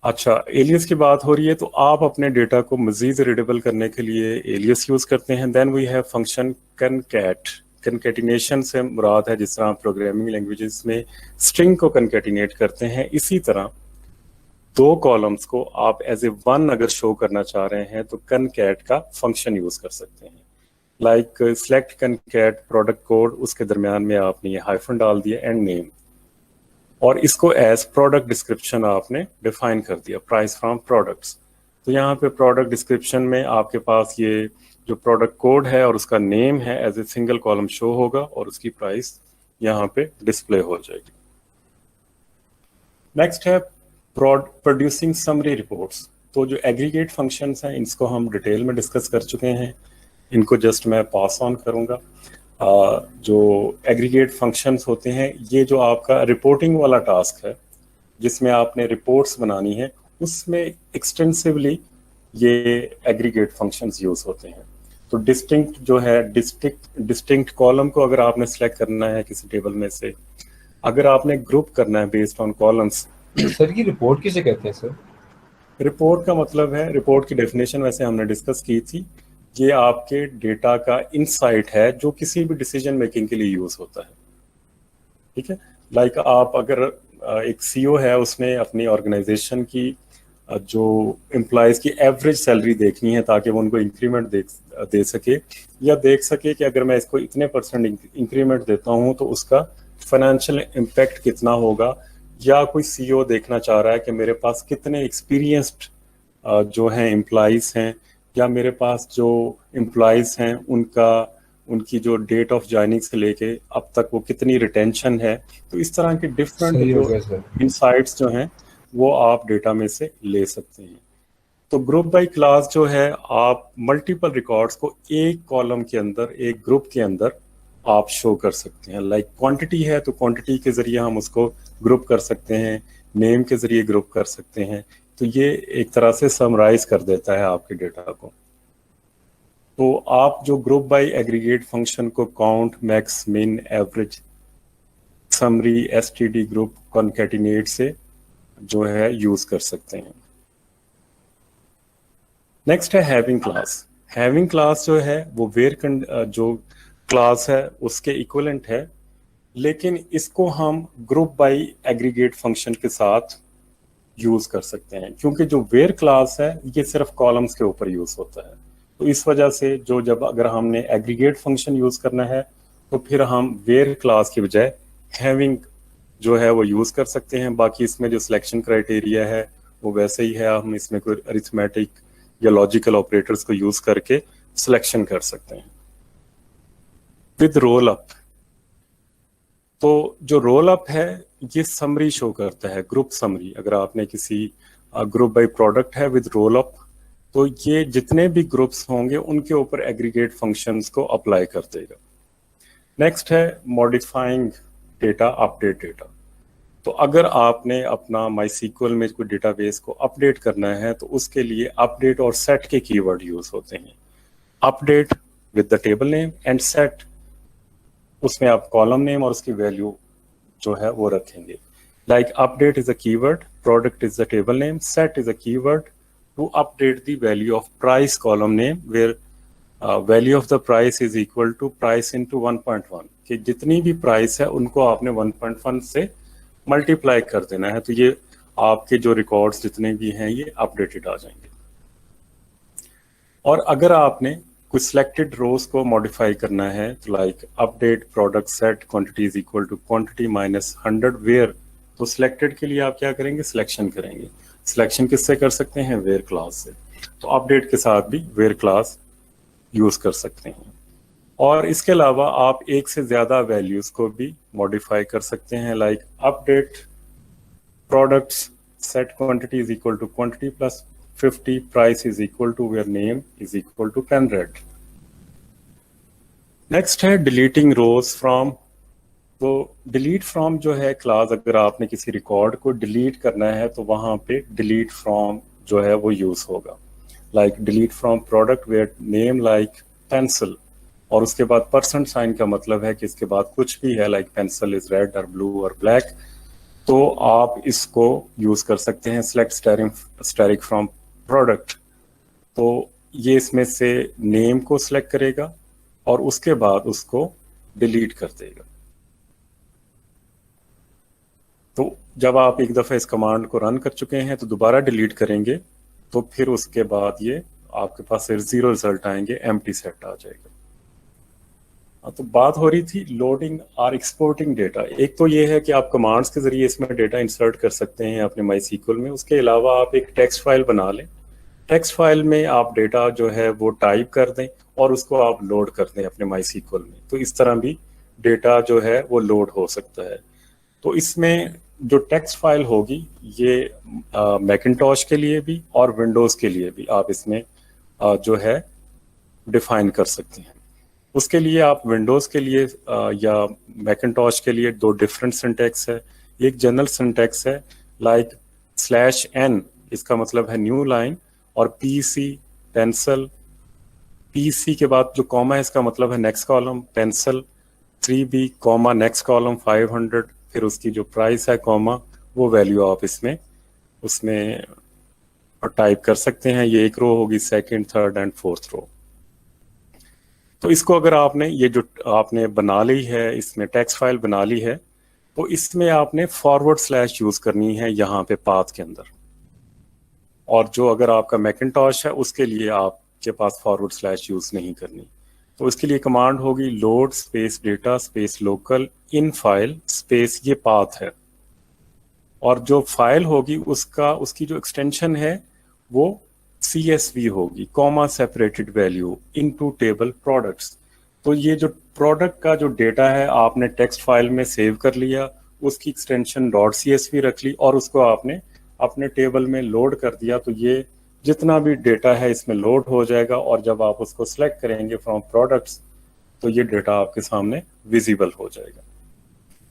अच्छा, एलियस की बात हो रही है, तो आप अपने डेटा को मजीद रीडेबल करने के लिए एलियस यूज करते हैं। Then we have function concat. Concatenation से मुराद है जिस तरह प्रोग्रामिंग लैंग्वेजेस में स्ट्रिंग को कनकैटिनेट करते हैं, इसी तरह दो कॉलम्स को आप एज ए वन अगर शो करना चाह रहे हैं तो कनकैट का फंक्शन यूज कर सकते हैं। लाइक सिलेक्ट कनकैट प्रोडक्ट कोड, उसके दरमियान में आपने ये हाइफन डाल दिया एंड नेम, और इसको एज प्रोडक्ट डिस्क्रिप्शन आपने डिफाइन कर दिया, प्राइस फ्रॉम प्रोडक्ट्स। तो यहाँ पे प्रोडक्ट डिस्क्रिप्शन में आपके पास ये जो प्रोडक्ट कोड है और उसका नेम है as a single column show होगा, और उसकी प्राइस यहाँ पे डिस्प्ले हो जाएगी। नेक्स्ट है प्रोड्यूसिंग समरी रिपोर्ट्स। तो जो एग्रीगेट फंक्शंस हैं इनको हम डिटेल में डिस्कस कर चुके हैं, इनको जस्ट मैं पास ऑन करूँगा। जो एग्रीगेट फंक्शंस होते हैं, ये जो आपका रिपोर्टिंग वाला टास्क है जिसमें आपने रिपोर्ट्स बनानी है, उसमें एक्सटेंसिवली ये एग्रीगेट फंक्शंस यूज होते हैं। तो डिस्टिंक्ट जो है, डिस्टिंक्ट कॉलम को अगर आपने सेलेक्ट करना है किसी टेबल में से, अगर आपने ग्रुप करना है बेस्ड ऑन कॉलम्स। सर की रिपोर्ट किसे कहते हैं सर? रिपोर्ट का मतलब है, रिपोर्ट की डेफिनेशन वैसे हमने डिस्कस की थी, ये आपके डेटा का इनसाइट है जो किसी भी डिसीजन मेकिंग के लिए यूज होता है, ठीक है। लाइक आप अगर एक सीईओ है, उसने अपनी ऑर्गेनाइजेशन की जो एम्प्लॉयज की एवरेज सैलरी देखनी है ताकि वो उनको इंक्रीमेंट दे सके, या देख सके कि अगर मैं इसको इतने % इंक्रीमेंट देता हूँ तो उसका फाइनेंशियल इम्पैक्ट कितना होगा, या कोई सीईओ देखना चाह रहा है कि मेरे पास कितने एक्सपीरियंस्ड जो हैं एम्प्लॉयज हैं, या मेरे पास जो एम्प्लॉयज हैं उनकी जो डेट ऑफ ज्वाइनिंग से लेके अब तक वो कितनी रिटेंशन है। तो इस तरह के डिफरेंट जो इनसाइट्स जो हैं वो आप डेटा में से ले सकते हैं। तो ग्रुप बाय क्लास जो है, आप मल्टीपल रिकॉर्ड्स को एक कॉलम के अंदर, एक ग्रुप के अंदर आप शो कर सकते हैं। लाइक क्वांटिटी है तो क्वांटिटी के जरिए हम उसको ग्रुप कर सकते हैं, नेम के जरिए ग्रुप कर सकते हैं। तो ये एक तरह से समराइज कर देता है आपके डेटा को। तो आप जो ग्रुप बाय एग्रीगेट फंक्शन को काउंट, मैक्स, मिन, average, summary, STD, group, concatenate से जो है यूज कर सकते हैं। नेक्स्ट है हैविंग क्लास। हैविंग क्लास जो है वो वेयर जो क्लास है उसके इक्विवेलेंट है, लेकिन इसको हम ग्रुप बाय एग्रीगेट फंक्शन के साथ यूज कर सकते हैं, क्योंकि जो वेयर क्लास है ये सिर्फ कॉलम्स के ऊपर यूज होता है। तो इस वजह से जब अगर हमने एग्रीगेट फंक्शन यूज करना है तो फिर हम वेयर क्लास की बजाय हैविंग जो है वो यूज कर सकते हैं। बाकी इसमें जो सिलेक्शन क्राइटेरिया है वो वैसे ही है, हम इसमें कोई अरिथमेटिक या लॉजिकल ऑपरेटर्स को यूज करके सिलेक्शन कर सकते हैं। विद रोल अप, तो जो रोल अप है ये समरी शो करता है, ग्रुप समरी। अगर आपने किसी ग्रुप बाय प्रोडक्ट है विद रोल अप, तो ये जितने भी ग्रुप्स होंगे उनके ऊपर एग्रीगेट फंक्शंस को अप्लाई कर देगा। नेक्स्ट है मॉडिफाइंग डेटा, अपडेट डेटा। तो अगर आपने अपना माईसीक्वल में कोई डेटाबेस को अपडेट करना है तो उसके लिए अपडेट और सेट के कीवर्ड यूज होते हैं। Update with the table name and set, उसमें आप कॉलम नेम और उसकी वैल्यू जो है वो रखेंगे। Like update is a keyword, product is the table name, set is a keyword to update the value of price column name where value of the price is equal to price into 1.1, कि जितनी भी price है उनको आपने 1.1 से multiply कर देना है, तो ये आपके जो रिकॉर्ड्स जितने भी हैं ये अपडेटेड आ जाएंगे। और अगर आपने कुछ सिलेक्टेड रोज को मॉडिफाई करना है तो like update product set quantity is equal to quantity minus 100 where, तो सिलेक्टेड के लिए आप क्या करेंगे, सिलेक्शन करेंगे। सिलेक्शन किससे कर सकते हैं, वेयर क्लास से। तो अपडेट के साथ भी वेयर क्लास यूज कर सकते हैं। और इसके अलावा आप एक से ज्यादा वैल्यूज को भी मॉडिफाई कर सकते हैं, like update products set quantity is equal to quantity plus 50 price is equal to where name is equal to pen red. Next है डिलीटिंग रोज फ्रॉम। तो डिलीट फ्रॉम जो है क्लास, अगर आपने किसी रिकॉर्ड को डिलीट करना है तो वहां पे डिलीट फ्रॉम जो है वो यूज होगा। Like delete from product where name like pencil, और उसके बाद परसेंट साइन का मतलब है कि इसके बाद कुछ भी है, लाइक पेंसिल इज रेड और ब्लू और ब्लैक, तो आप इसको यूज कर सकते हैं। सेलेक्ट स्टैटिक फ्रॉम प्रोडक्ट, तो ये इसमें से नेम को सिलेक्ट करेगा और उसके बाद उसको डिलीट कर देगा। तो जब आप एक दफा इस कमांड को रन कर चुके हैं तो दोबारा डिलीट करेंगे तो फिर उसके बाद ये आपके पास सिर्फ 0 रिजल्ट आएंगे, एम्प्टी सेट आ जाएगा। तो बात हो रही थी लोडिंग और एक्सपोर्टिंग डेटा। एक तो ये है कि आप कमांड्स के जरिए इसमें डेटा इंसर्ट कर सकते हैं अपने माईसीक्वल में। उसके अलावा आप एक टेक्स्ट फाइल बना लें, टेक्स्ट फाइल में आप डेटा जो है वो टाइप कर दें और उसको आप लोड कर दें अपने माईसीक्वल में। तो इस तरह भी डेटा जो है वो लोड हो सकता है। तो इसमें जो टेक्स्ट फाइल होगी ये मैकिन्टॉश के लिए भी और विंडोज के लिए भी आप इसमें जो है डिफाइन कर सकते हैं। उसके लिए आप विंडोज के लिए या मैकिन्टॉश के लिए दो डिफरेंट सिंटैक्स है। एक जनरल सिंटैक्स है लाइक /n, इसका मतलब है न्यू लाइन, और PC पेंसिल, PC के बाद जो कॉमा है इसका मतलब है next column, pencil 3B comma next column 500, फिर उसकी जो प्राइस है कॉमा, वो वैल्यू आप उसमें टाइप कर सकते हैं। ये एक रो होगी, second, third and fourth row. तो इसको अगर आपने ये जो आपने बना ली है, इसमें टेक्स्ट फाइल बना ली है, तो इसमें आपने फॉरवर्ड स्लैश यूज करनी है यहाँ पे पाथ के अंदर। और जो अगर आपका मैकिन्टॉश है उसके लिए आपके पास फॉरवर्ड स्लैश यूज नहीं करनी। तो इसके लिए कमांड होगी load space data space local in file space, ये पाथ है। और जो फाइल होगी उसकी जो एक्सटेंशन है वो CSV होगी, comma separated value into table products. तो ये जो प्रोडक्ट का जो डेटा है आपने टेक्स्ट फाइल में सेव कर लिया, उसकी एक्सटेंशन .csv रख ली और उसको आपने अपने टेबल में लोड कर दिया, तो ये जितना भी डेटा है इसमें लोड हो जाएगा। और जब आप उसको सिलेक्ट करेंगे फ्रॉम प्रोडक्ट्स तो ये डेटा आपके सामने विजिबल हो जाएगा।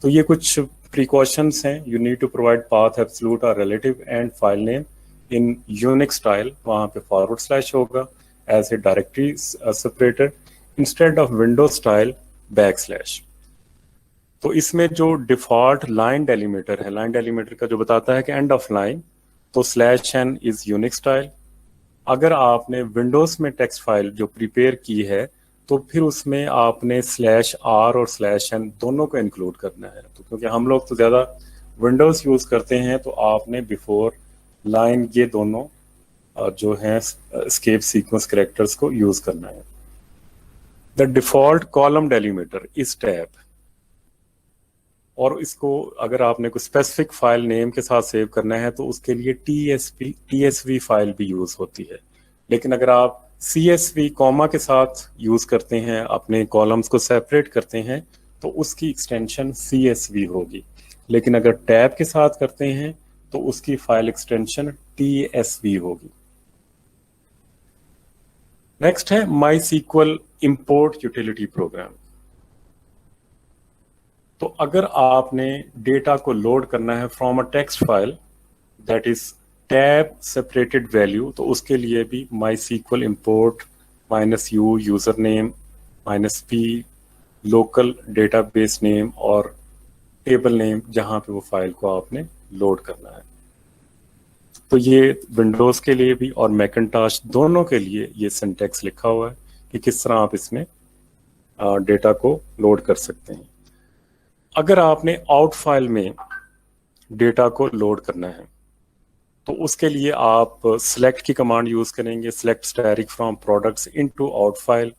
तो ये कुछ प्रिकॉशंस हैं। You need to provide path absolute और relative and file name in Unix style, वहाँ पे फॉरवर्ड स्लैश होगा as a directory separator instead of window style /। तो इसमें जो डिफॉल्ट लाइन डेलीमीटर है, लाइन डेलीमीटर का जो बताता है कि एंड ऑफ लाइन, तो /n इज यूनिक स्टाइल। अगर आपने विंडोज में टेक्स्ट फाइल जो प्रिपेयर की है तो फिर उसमें आपने /r और /n दोनों को इंक्लूड करना है। तो क्योंकि हम लोग तो ज़्यादा विंडोज यूज करते हैं तो आपने बिफोर लाइन ये दोनों जो हैं एस्केप सीक्वेंस कैरेक्टर्स को यूज करना है। द डिफॉल्ट कॉलम डेलीमीटर इस टैब, और इसको अगर आपने कोई स्पेसिफिक फाइल नेम के साथ सेव करना है तो उसके लिए TSV फाइल भी यूज होती है। लेकिन अगर आप CSV कॉमा के साथ यूज करते हैं, अपने कॉलम्स को सेपरेट करते हैं, तो उसकी एक्सटेंशन CSV होगी। लेकिन अगर टैब के साथ करते हैं तो उसकी फाइल एक्सटेंशन TSV होगी। नेक्स्ट है MySQL इंपोर्ट यूटिलिटी प्रोग्राम। तो अगर आपने डेटा को लोड करना है from a text file that is tab separated value, तो उसके लिए भी MySQL import -u user name -p local database name और टेबल नेम जहां पे वो फाइल को आपने लोड करना है। तो ये विंडोज के लिए भी और मैकिन्टॉश दोनों के लिए ये सिंटैक्स लिखा हुआ है कि किस तरह आप इसमें डेटा को लोड कर सकते हैं। अगर आपने आउट फाइल में डेटा को लोड करना है तो उसके लिए आप सेलेक्ट की कमांड यूज करेंगे, select static from products into out file.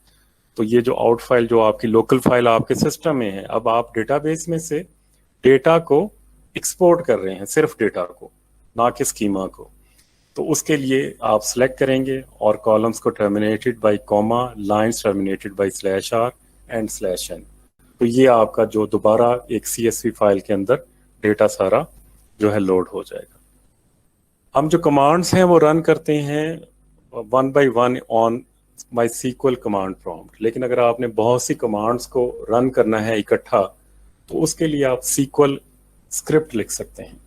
तो ये जो आउट फाइल जो आपकी लोकल फाइल आपके सिस्टम में है, अब आप डेटाबेस में से डेटा को एक्सपोर्ट कर रहे हैं, सिर्फ डेटा को, ना कि स्कीमा को। तो उसके लिए आप सेलेक्ट करेंगे और कॉलम्स को terminated bye comma, lines terminated bye /r and /n। तो ये आपका जो दोबारा एक CSV फाइल के अंदर डेटा सारा जो है लोड हो जाएगा। हम जो कमांड्स हैं वो रन करते हैं 1 by 1 on MySQL command prompt. लेकिन अगर आपने बहुत सी कमांड्स को रन करना है इकट्ठा, तो उसके लिए आप SQL स्क्रिप्ट लिख सकते हैं।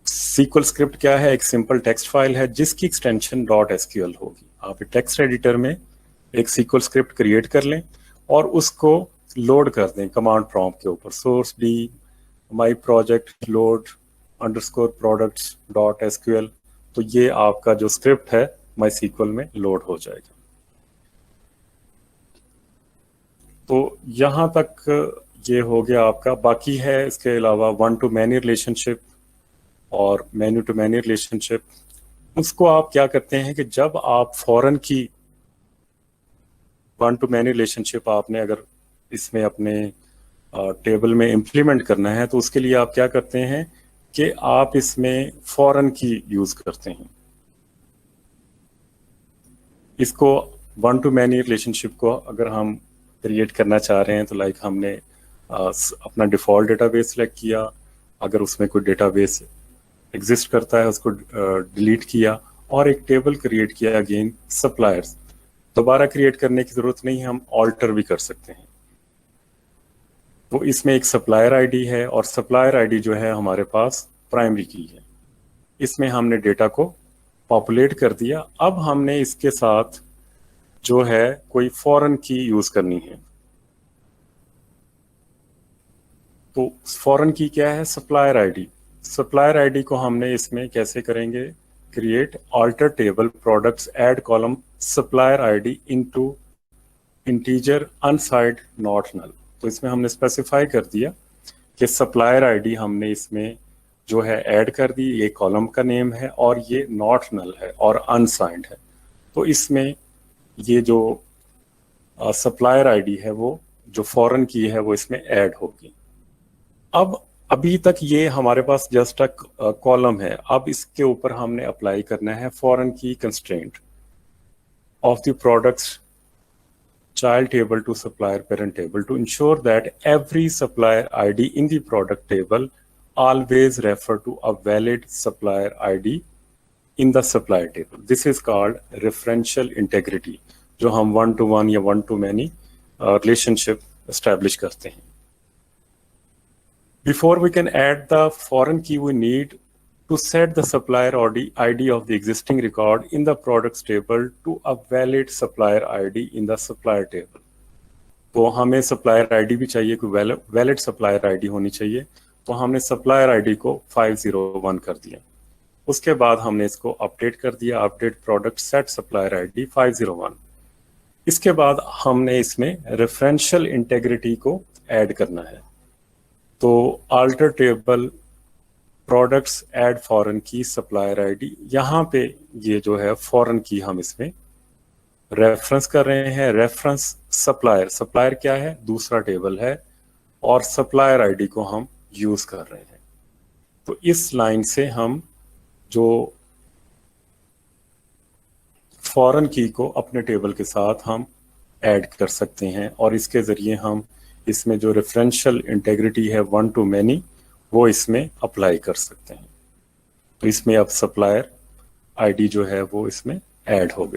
SQL स्क्रिप्ट क्या है? एक सिंपल टेक्स्ट फाइल है जिसकी एक्सटेंशन .sql होगी। आप टेक्स्ट एडिटर में एक SQL स्क्रिप्ट क्रिएट कर लें और उसको लोड कर दें कमांड प्रॉम्प्ट के ऊपर, source d my project load _ products.sql। तो ये आपका जो स्क्रिप्ट है MySQL में लोड हो जाएगा। तो यहां तक ये हो गया आपका। बाकी है इसके अलावा 1 to many रिलेशनशिप और many to many रिलेशनशिप। उसको आप क्या करते हैं कि जब आप फॉरेन की 1 to many रिलेशनशिप आपने अगर इसमें अपने टेबल में इम्प्लीमेंट करना है, तो उसके लिए आप क्या करते हैं कि आप इसमें फॉरेन की यूज करते हैं। इसको 1 to many रिलेशनशिप को अगर हम क्रिएट करना चाह रहे हैं तो लाइक हमने अपना डिफॉल्ट डेटाबेस सेलेक्ट किया, अगर उसमें कोई डेटाबेस एग्जिस्ट करता है उसको डिलीट किया और एक टेबल क्रिएट किया अगेन सप्लायर्स। दोबारा क्रिएट करने की जरूरत नहीं, हम ऑल्टर भी कर सकते हैं। तो इसमें एक सप्लायर आईडी है और सप्लायर आईडी जो है हमारे पास प्राइमरी की है। इसमें हमने डेटा को पॉपुलेट कर दिया। अब हमने इसके साथ जो है कोई फॉरेन की यूज करनी है। तो फॉरेन की क्या है? Supplier ID. सप्लायर आईडी को हमने इसमें कैसे करेंगे? Create alter table products add column supplier ID into integer unsigned not null. तो इसमें हमने स्पेसिफाई कर दिया कि सप्लायर आईडी हमने इसमें जो है ऐड कर दी, ये कॉलम का नेम है और ये नॉट नल है और अनसाइंड है। तो इसमें ये जो सप्लायर आईडी है वो जो फॉरेन की है वो इसमें ऐड होगी। अब अभी तक ये हमारे पास जस्ट कॉलम है। अब इसके ऊपर हमने अप्लाई करना है फॉरेन की constraint of the products child table to supplier parent table to ensure that every supplier ID in the product table always refer to a valid supplier ID in the supplier table. This is called referential integrity, जो हम 1 to 1 या 1 to many relationship establish करते हैं। Before we can add the foreign key, we need to set the supplier ID of the existing record in the products table to a valid supplier ID in the supplier table. तो हमें supplier ID भी चाहिए, कोई valid supplier ID होनी चाहिए। तो हमने supplier ID को 501 कर दिया। उसके बाद हमने इसको अपडेट कर दिया, update product set supplier ID 501। इसके बाद हमने इसमें रेफरेंशियल इंटेग्रिटी को ऐड करना है। तो alter table products add foreign की सप्लायर आईडी, यहाँ पे ये जो है फॉरेन की हम इसमें रेफरेंस कर रहे हैं। रेफरेंस सप्लायर, सप्लायर क्या है? दूसरा टेबल है और सप्लायर आईडी को हम यूज कर रहे हैं। तो इस लाइन से हम जो फॉरेन की को अपने टेबल के साथ हम ऐड कर सकते हैं और इसके ज़रिए हम इसमें जो रेफरेंशियल इंटेग्रिटी है वन टू मैनी वो इसमें अप्लाई कर सकते हैं। तो इसमें अब सप्लायर आईडी जो है वो इसमें ऐड हो गई।